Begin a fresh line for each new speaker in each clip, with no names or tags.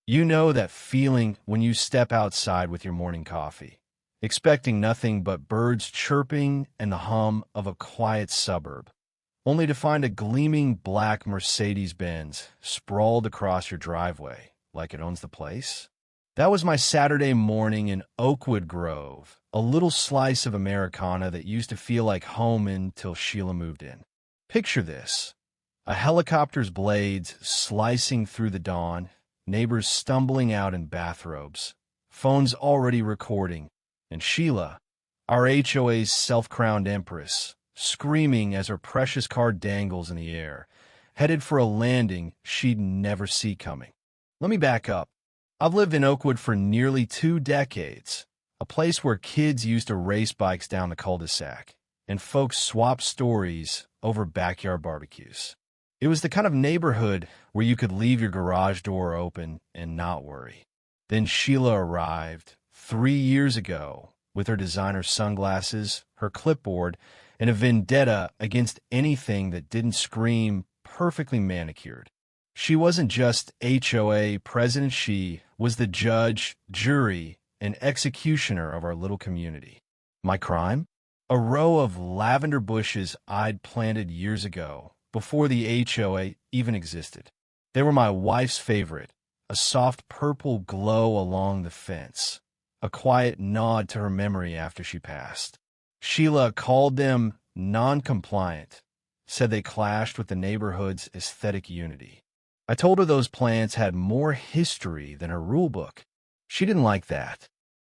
You know that feeling when you step outside with your morning coffee, expecting nothing but birds chirping and the hum of a quiet suburb, only to find a gleaming black Mercedes-Benz sprawled across your driveway like it owns the place? That was my Saturday morning in Oakwood Grove, a little slice of Americana that used to feel like home until Sheila moved in. Picture this: a helicopter's blades slicing through the dawn, neighbors stumbling out in bathrobes, phones already recording, and Sheila, our HOA's self-crowned empress, screaming as her precious car dangles in the air, headed for a landing she'd never see coming. Let me back up. I've lived in Oakwood for nearly 2 decades, a place where kids used to race bikes down the cul-de-sac, and folks swapped stories over backyard barbecues. It was the kind of neighborhood where you could leave your garage door open and not worry. Then Sheila arrived 3 years ago with her designer sunglasses, her clipboard, and a vendetta against anything that didn't scream perfectly manicured. She wasn't just HOA president, she was the judge, jury, and executioner of our little community. My crime? A row of lavender bushes I'd planted years ago, before the HOA even existed. They were my wife's favorite, a soft purple glow along the fence, a quiet nod to her memory after she passed. Sheila called them non-compliant, said they clashed with the neighborhood's aesthetic unity. I told her those plants had more history than her rule book. She didn't like that.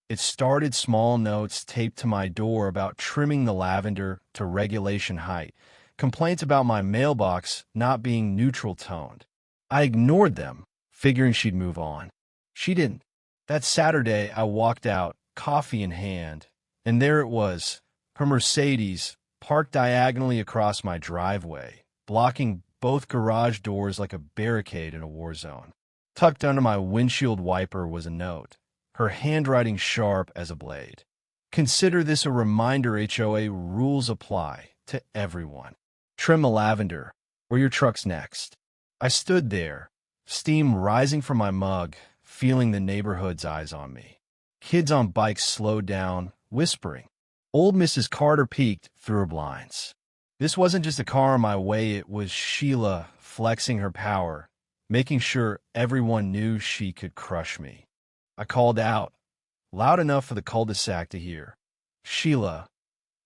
It started small notes taped to my door about trimming the lavender to regulation height, complaints about my mailbox not being neutral toned. I ignored them, figuring she'd move on. She didn't. That Saturday, I walked out, coffee in hand, and there it was, her Mercedes, parked diagonally across my driveway, blocking both garage doors like a barricade in a war zone. Tucked under my windshield wiper was a note, her handwriting sharp as a blade. Consider this a reminder: HOA rules apply to everyone. Trim the lavender, or your truck's next. I stood there, steam rising from my mug, feeling the neighborhood's eyes on me. Kids on bikes slowed down, whispering. Old Mrs. Carter peeked through her blinds. This wasn't just a car on my way, it was Sheila flexing her power, making sure everyone knew she could crush me. I called out, loud enough for the cul-de-sac to hear. Sheila,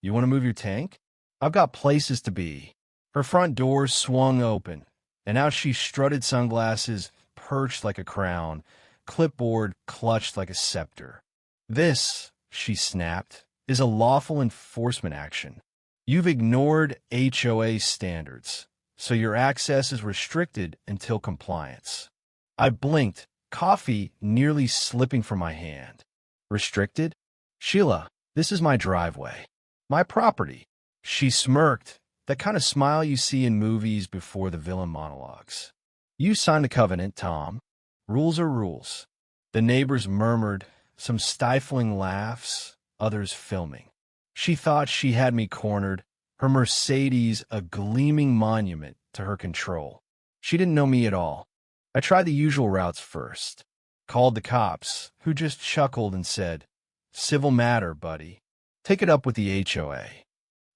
you want to move your tank? I've got places to be. Her front door swung open, and now she strutted, sunglasses perched like a crown, clipboard clutched like a scepter. This, she snapped, is a lawful enforcement action. You've ignored HOA standards, so your access is restricted until compliance. I blinked, coffee nearly slipping from my hand. Restricted? Sheila, this is my driveway. My property. She smirked, that kind of smile you see in movies before the villain monologues. You signed a covenant, Tom. Rules are rules. The neighbors murmured, some stifling laughs, others filming. She thought she had me cornered, her Mercedes a gleaming monument to her control. She didn't know me at all. I tried the usual routes first. Called the cops, who just chuckled and said, civil matter, buddy. Take it up with the HOA.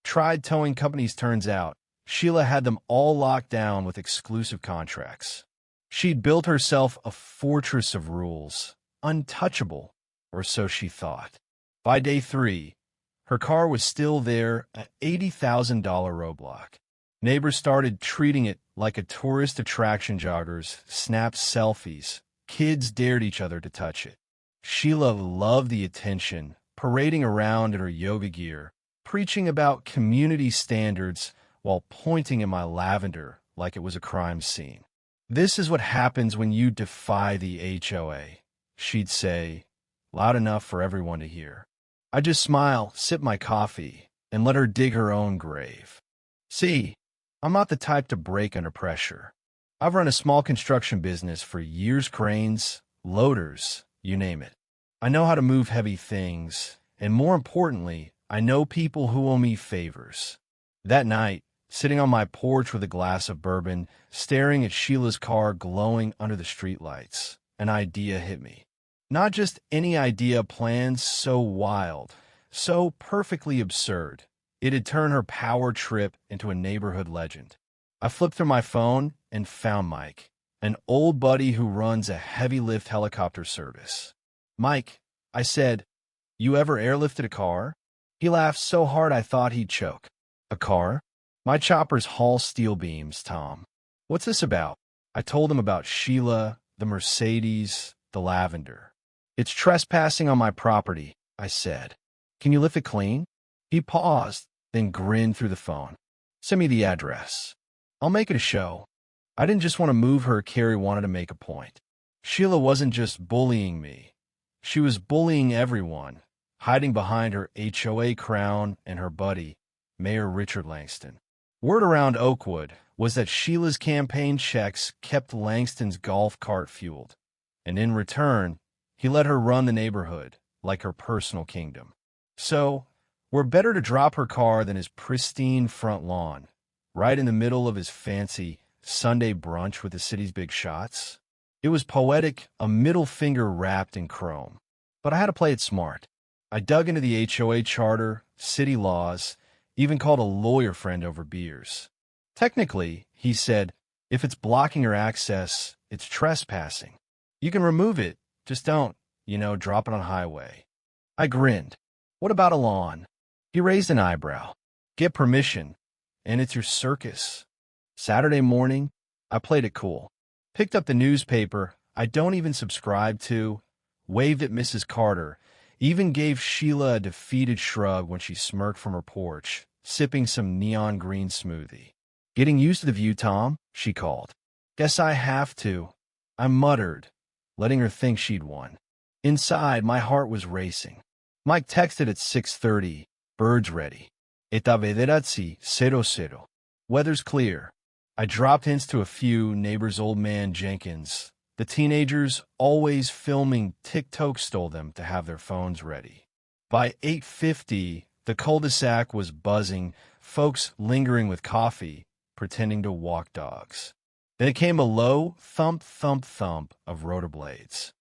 Tried towing companies, turns out Sheila had them all locked down with exclusive contracts. She'd built herself a fortress of rules, untouchable, or so she thought. By day 3, her car was still there, an $80,000 roadblock. Neighbors started treating it like a tourist attraction. Joggers snapped selfies. Kids dared each other to touch it. Sheila loved the attention, parading around in her yoga gear, preaching about community standards while pointing at my lavender like it was a crime scene. This is what happens when you defy the HOA, she'd say, loud enough for everyone to hear. I just smile, sip my coffee, and let her dig her own grave. See, I'm not the type to break under pressure. I've run a small construction business for years, cranes, loaders, you name it. I know how to move heavy things, and more importantly, I know people who owe me favors. That night, sitting on my porch with a glass of bourbon, staring at Sheila's car glowing under the streetlights, an idea hit me. Not just any idea, plans so wild, so perfectly absurd. It had turned her power trip into a neighborhood legend. I flipped through my phone and found Mike, an old buddy who runs a heavy lift helicopter service. "Mike," I said, "you ever airlifted a car?" He laughed so hard I thought he'd choke. "A car? My choppers haul steel beams, Tom. What's this about?" I told him about Sheila, the Mercedes, the lavender. "It's trespassing on my property," I said. "Can you lift it clean?" He paused, then grinned through the phone. "Send me the address. I'll make it a show." I didn't just want to move her, Carrie wanted to make a point. Sheila wasn't just bullying me. She was bullying everyone, hiding behind her HOA crown and her buddy, Mayor Richard Langston. Word around Oakwood was that Sheila's campaign checks kept Langston's golf cart fueled, and in return, he let her run the neighborhood like her personal kingdom. So, we're better to drop her car than his pristine front lawn, right in the middle of his fancy Sunday brunch with the city's big shots. It was poetic, a middle finger wrapped in chrome. But I had to play it smart. I dug into the HOA charter, city laws, even called a lawyer friend over beers. Technically, he said, if it's blocking your access, it's trespassing. You can remove it, just don't, drop it on highway. I grinned. What about a lawn? He raised an eyebrow. Get permission, and it's your circus. Saturday morning, I played it cool. Picked up the newspaper I don't even subscribe to, waved at Mrs. Carter, even gave Sheila a defeated shrug when she smirked from her porch, sipping some neon green smoothie. "Getting used to the view, Tom?" she called. "Guess I have to," I muttered, letting her think she'd won. Inside, my heart was racing. Mike texted at 6:30, "Birds ready. Eta vederatsi 00. Weather's clear." I dropped hints to a few, neighbor's old man Jenkins. The teenagers, always filming TikTok, stole them to have their phones ready. By 8:50, the cul-de-sac was buzzing, folks lingering with coffee, pretending to walk dogs. Then came a low thump, thump, thump of rotorblades.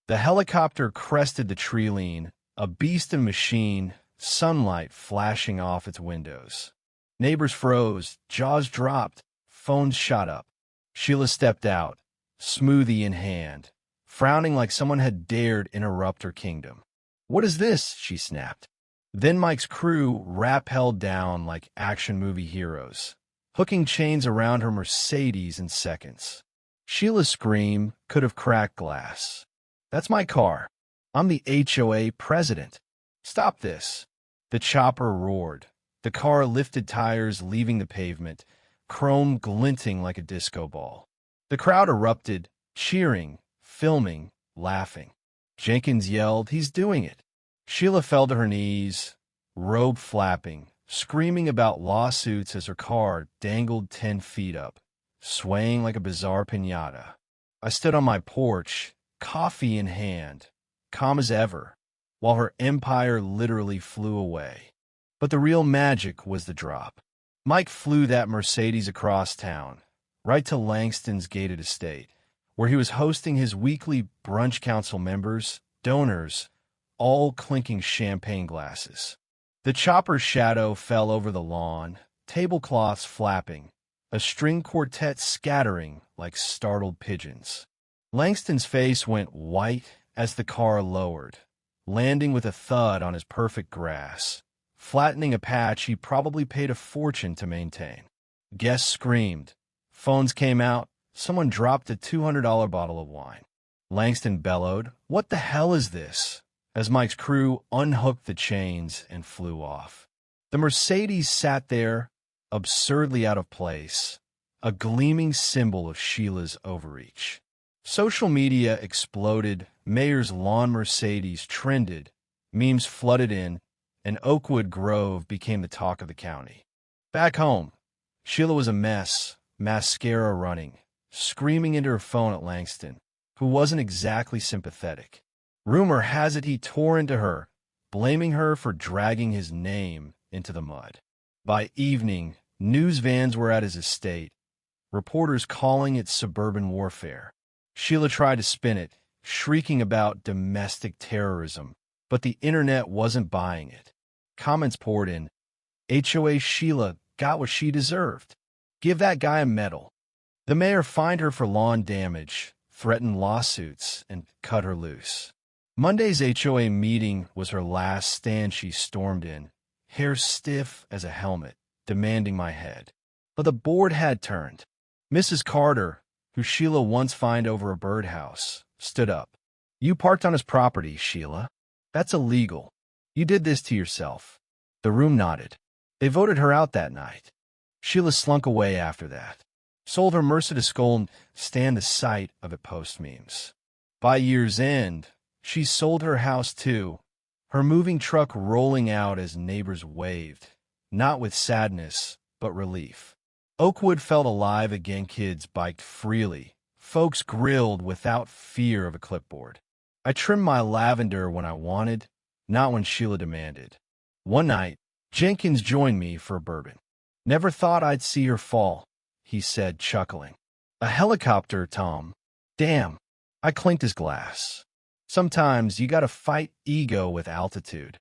The helicopter crested the tree line, a beast in machine, sunlight flashing off its windows. Neighbors froze, jaws dropped, phones shot up. Sheila stepped out, smoothie in hand, frowning like someone had dared interrupt her kingdom. "What is this?" she snapped. Then Mike's crew rappelled down like action movie heroes, hooking chains around her Mercedes in seconds. Sheila's scream could have cracked glass. "That's my car. I'm the HOA president. Stop this." The chopper roared. The car lifted tires, leaving the pavement, chrome glinting like a disco ball. The crowd erupted, cheering, filming, laughing. Jenkins yelled, "He's doing it." Sheila fell to her knees, robe flapping, screaming about lawsuits as her car dangled 10 feet up, swaying like a bizarre piñata. I stood on my porch, coffee in hand, calm as ever, while her empire literally flew away. But the real magic was the drop. Mike flew that Mercedes across town, right to Langston's gated estate, where he was hosting his weekly brunch council members, donors, all clinking champagne glasses. The chopper's shadow fell over the lawn, tablecloths flapping, a string quartet scattering like startled pigeons. Langston's face went white as the car lowered, landing with a thud on his perfect grass, flattening a patch he probably paid a fortune to maintain. Guests screamed. Phones came out. Someone dropped a $200 bottle of wine. Langston bellowed, "What the hell is this?" as Mike's crew unhooked the chains and flew off. The Mercedes sat there, absurdly out of place, a gleaming symbol of Sheila's overreach. Social media exploded, Mayor's lawn Mercedes trended, memes flooded in, and Oakwood Grove became the talk of the county. Back home, Sheila was a mess, mascara running, screaming into her phone at Langston, who wasn't exactly sympathetic. Rumor has it he tore into her, blaming her for dragging his name into the mud. By evening, news vans were at his estate, reporters calling it suburban warfare. Sheila tried to spin it, shrieking about domestic terrorism, but the internet wasn't buying it. Comments poured in. HOA Sheila got what she deserved. Give that guy a medal. The mayor fined her for lawn damage, threatened lawsuits, and cut her loose. Monday's HOA meeting was her last stand. She stormed in, hair stiff as a helmet, demanding my head. But the board had turned. Mrs. Carter, who Sheila once fined over a birdhouse, stood up. You parked on his property, Sheila. That's illegal. You did this to yourself. The room nodded. They voted her out that night. Sheila slunk away after that. Sold her Mercedes skull and stand the sight of it post memes. By year's end, she sold her house too, her moving truck rolling out as neighbors waved, not with sadness, but relief. Oakwood felt alive again. Kids biked freely. Folks grilled without fear of a clipboard. I trimmed my lavender when I wanted, not when Sheila demanded. One night, Jenkins joined me for a bourbon. Never thought I'd see her fall, he said, chuckling. A helicopter, Tom. Damn. I clinked his glass. Sometimes you gotta fight ego with altitude.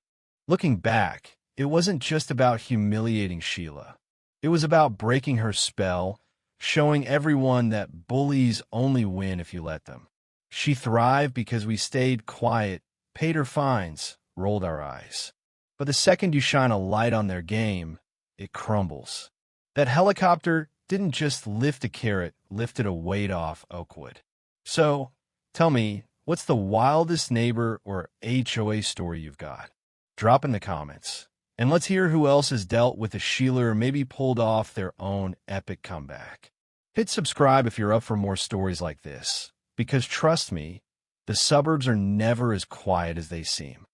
Looking back, it wasn't just about humiliating Sheila. It was about breaking her spell, showing everyone that bullies only win if you let them. She thrived because we stayed quiet, paid her fines, rolled our eyes. But the second you shine a light on their game, it crumbles. That helicopter didn't just lift a carrot, lifted a weight off Oakwood. So, tell me, what's the wildest neighbor or HOA story you've got? Drop in the comments. And let's hear who else has dealt with a Sheila or maybe pulled off their own epic comeback. Hit subscribe if you're up for more stories like this. Because trust me, the suburbs are never as quiet as they seem.